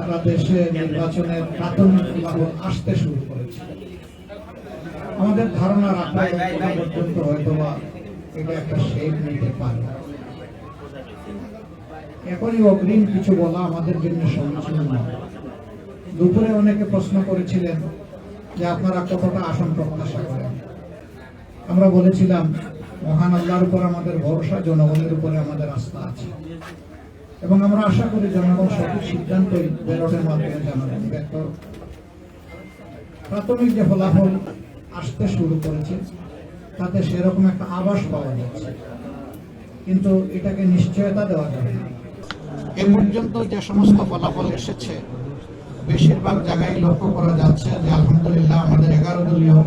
সারা দেশে নির্বাচনের প্রাথমিক ফলাফল আসতে শুরু করেছে। আমাদের ধারণা রাখা পর্যন্ত হয়তোবা এটা একটা শেপ নিতে পারে। এখনই অগ্রিম কিছু বলা আমাদের জন্য সমীচীন নয়। দুপুরে অনেকে প্রশ্ন করেছিলেন যে আপনারা কতটা আসন প্রত্যাশা করেন। আমরা বলেছিলাম মহান আল্লাহর উপর আমাদের ভরসা, জনগণের উপরে আমাদের আস্থা আছে এবং আমরা আশা করি জনগণ সঠিক সিদ্ধান্তই ব্যালটের মাধ্যমে জানাবেন। প্রাথমিক যে ফলাফল আসতে শুরু করেছে তাতে সেরকম একটা আভাস পাওয়া যাচ্ছে, কিন্তু এটাকে নিশ্চয়তা দেওয়া যাবে না। এ পর্যন্ত যে সমস্ত ফলাফল এসেছে বেশিরভাগ জায়গায় লক্ষ্য করা যাচ্ছে যে আলহামদুলিল্লাহ আমাদের 11 দলীয়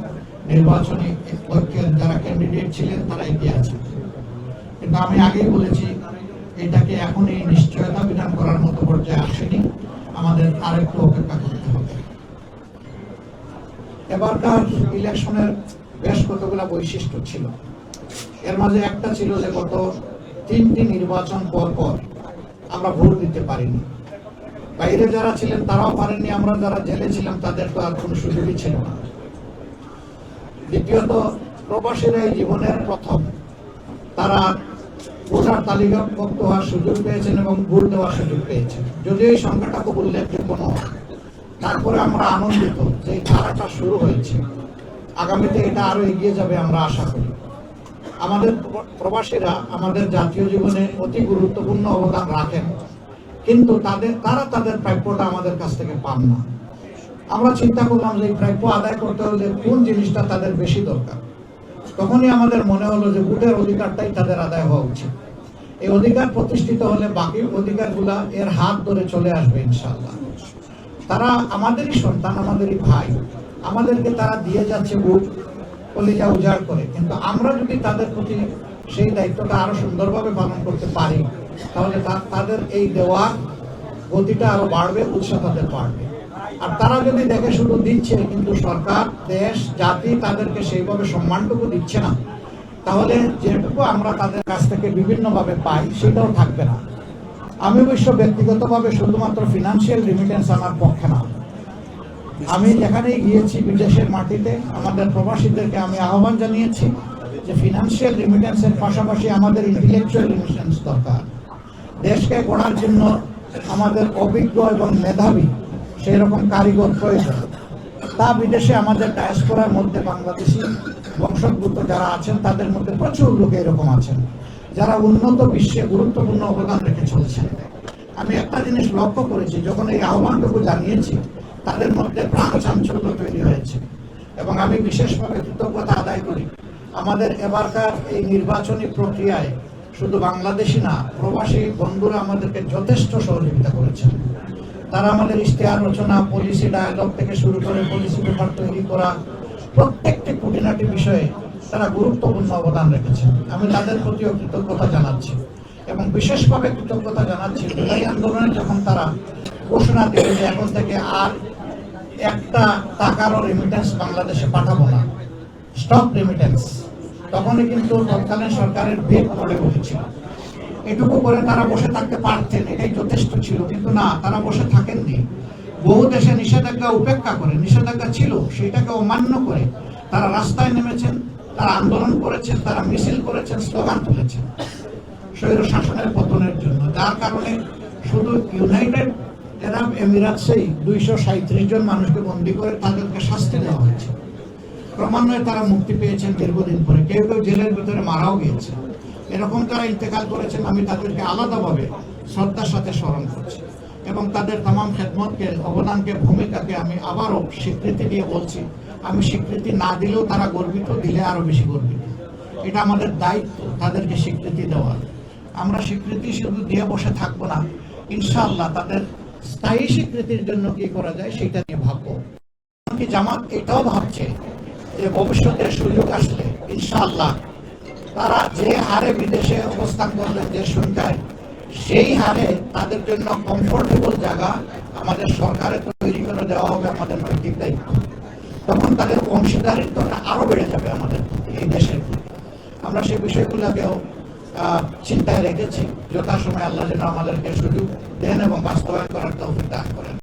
নির্বাচনী ঐক্যের যারা ক্যান্ডিডেট ছিলেন তারা এগিয়ে আছে। কিন্তু আমি আগেই বলেছি এটাকে এখন এই নিশ্চয়তা বিধান করার মতো পর্যায়ে আসেনি, আমাদের আরেকটু অপেক্ষা করতে হবে। এবারকার ইলেকশনের বেশ কতগুলো বৈশিষ্ট্য ছিল। এর মাঝে একটা ছিল যে গত 3টি নির্বাচন পর পর আমরা ভোট দিতে পারিনি। বাইরে যারা ছিলেন তারাও পারেননি, আমরা যারা জেলে ছিলাম তাদের তো আর কোনো সুযোগই ছিল না। দ্বিতীয়ত প্রবাসীরা এই জীবনের প্রথম তারা ভোটার তালিকাভুক্ত হওয়ার সুযোগ পেয়েছেন এবং ভোট দেওয়ার সুযোগ পেয়েছেন, যদিও এই সংখ্যাটা খুব উল্লেখযোগ্য নয়। তারপরে আমরা আনন্দিত যে এই ধারাটা শুরু হয়েছে, আগামীতে এটা আরো এগিয়ে যাবে আমরা আশা করি। আমাদের প্রবাসীরা আমাদের জাতীয় জীবনে অতি গুরুত্বপূর্ণ অবদান রাখেন, কিন্তু তারা তাদের প্রাপ্যটা আমাদের কাছ থেকে পান না। আমরা চিন্তা করলাম যে এই প্রাপ্য আদায় করতে হলে কোন জিনিসটা তাদের বেশি দরকার। তখনই আমাদের মনে হলো যে ভোটের অধিকারটাই তাদের আদায় হওয়া উচিত। এই অধিকার প্রতিষ্ঠিত হলে বাকি অধিকারগুলা এর হাত ধরে চলে আসবে ইনশাআল্লাহ। তারা আমাদেরই সন্তান, আমাদেরই ভাই, আমাদেরকে তারা দিয়ে যাচ্ছে ভোট কলিজা উজাড় করে, কিন্তু আমরা যদি তাদের প্রতি সেই দায়িত্বটা আরো সুন্দরভাবে পালন করতে পারি তাহলে তাদের এই দেওয়া গতিটা আরো বাড়বে, উৎসাহ তাদের বাড়বে। আর তারা যদি দেখে শুধু দিচ্ছে কিন্তু সরকার, দেশ, জাতি তাদেরকে সেইভাবে সম্মানটুকু দিচ্ছে না, তাহলে যেটুকু আমরা তাদের কাছ থেকে বিভিন্নভাবে পাই সেটাও থাকবে না। আমি অবশ্য ব্যক্তিগতভাবে শুধুমাত্র ফিনান্সিয়াল রিমিটেন্স আমার পক্ষে না। আমি যেখানেই গিয়েছি বিদেশের মাটিতে আমাদের প্রবাসীদেরকে আমি আহ্বান জানিয়েছি যে ফিনান্সিয়াল রিমিটেন্সের পাশাপাশি আমাদের ইন্টেলেকচুয়াল রিমিটেন্স দরকার। দেশকে গড়ার জন্য আমাদের অভিজ্ঞ এবং মেধাবী সেই রকম কারিগর প্রয়োজন। তা বিদেশে আমাদের ডায়াসপোরার মধ্যে বাংলাদেশি বংশোদ্ভূত যারা আছেন তাদের মধ্যে প্রচুর লোক এরকম আছেন যারা উন্নত বিশ্বে গুরুত্বপূর্ণ অবদান রেখে চলছেন। আমি একটা জিনিস লক্ষ্য করেছি, যখন এই আহ্বানটুকু জানিয়েছি তাদের মধ্যে প্রাণ চাঞ্চল্য তৈরি হয়েছে এবং আমি বিশেষভাবে কৃতজ্ঞতা আদায় করি। আমাদের এবারকার এই নির্বাচনী প্রক্রিয়ায় শুধু বাংলাদেশি না, প্রবাসী বন্ধুরা আমাদেরকে যথেষ্ট সহযোগিতা করেছেন। তারা আমাদের ইশতেহার রচনা, পলিসি ডায়ালগ থেকে শুরু করে পলিসি পেপার তৈরি করা প্রত্যেকটি খুঁটিনাটি বিষয়ে তারা গুরুত্বপূর্ণ অবদান রেখেছেন। আমি তাদের প্রতিও কৃতজ্ঞতা জানাচ্ছি এবং বিশেষভাবে কৃতজ্ঞতা জানাচ্ছি জুলাই আন্দোলনে যখন তারা ঘোষণা দিল যে এখন থেকে আর একটা টাকারও রেমিটেন্স বাংলাদেশে পাঠাবো না, স্টপ রেমিটেন্স, তখনই কিন্তু তৎকালীন সরকারের বেগ পড়ে উঠেছিল। এটুকু করে তারা বসে থাকতে পারতেন, এটাই যথেষ্ট ছিল, কিন্তু না, তারা বসে থাকেননি। বহু দেশে নিষেধাজ্ঞা উপেক্ষা করে, নিষেধাজ্ঞা ছিল সেটাকে অমান্য করে তারা রাস্তায় নেমেছেন, তারা আন্দোলন করেছেন, তারা মিছিল করেছেন, স্লোগান তুলেছেন স্বৈর শাসনের পতনের জন্য। যার কারণে শুধু ইউনাইটেড আরব এমিরাতসেই 237 জন মানুষকে বন্দী করে তাদেরকে শাস্তি দেওয়া হয়েছে। ক্রমান্বয়ে তারা মুক্তি পেয়েছেন দীর্ঘদিন পরে, কেউ কেউ জেলের ভিতরে মারাও গিয়েছে। এরকম তারা ইন্তেকাল করেছেন, আমি তাদেরকে আলাদাভাবে শ্রদ্ধার সাথে স্মরণ করছি এবং তাদের তামাম খেদমতকে, অবদানকে, ভূমিকাকে আমি আবারও স্বীকৃতি দিয়ে বলছি। আমি স্বীকৃতি না দিলেও তারা গর্বিত, দিলে আরো বেশি গর্বিত। এটা আমাদের দায়িত্ব তাদেরকে স্বীকৃতি দেওয়া। আমরা স্বীকৃতি শুধু দিয়ে বসে থাকবো না, ইনশাআল্লাহ তাদের স্থায়ী স্বীকৃতির জন্য কি করা যায় সেটা নিয়ে ভাববো। জামাত এটাও ভাবছে যে ভবিষ্যতে সুযোগ আসলে ইনশাআল্লাহ তারা যে হারে বিদেশে অবস্থান করবেন, যে সংখ্যায়, সেই হারে তাদের জন্য কমফোর্টেবল জায়গা আমাদের সরকারে তৈরি করে দেওয়া হবে আমাদের নৈতিক দায়িত্ব। তখন তাদের অংশীদারিত্বটা আরো বেড়ে যাবে আমাদের এই দেশের। আমরা সেই বিষয়গুলোকেও চিন্তায় রেখেছি। যথাসময়ে আল্লাহ যেন আমাদেরকে সুযোগ দেন এবং বাস্তবায়ন করার তৌফিক দান করেন।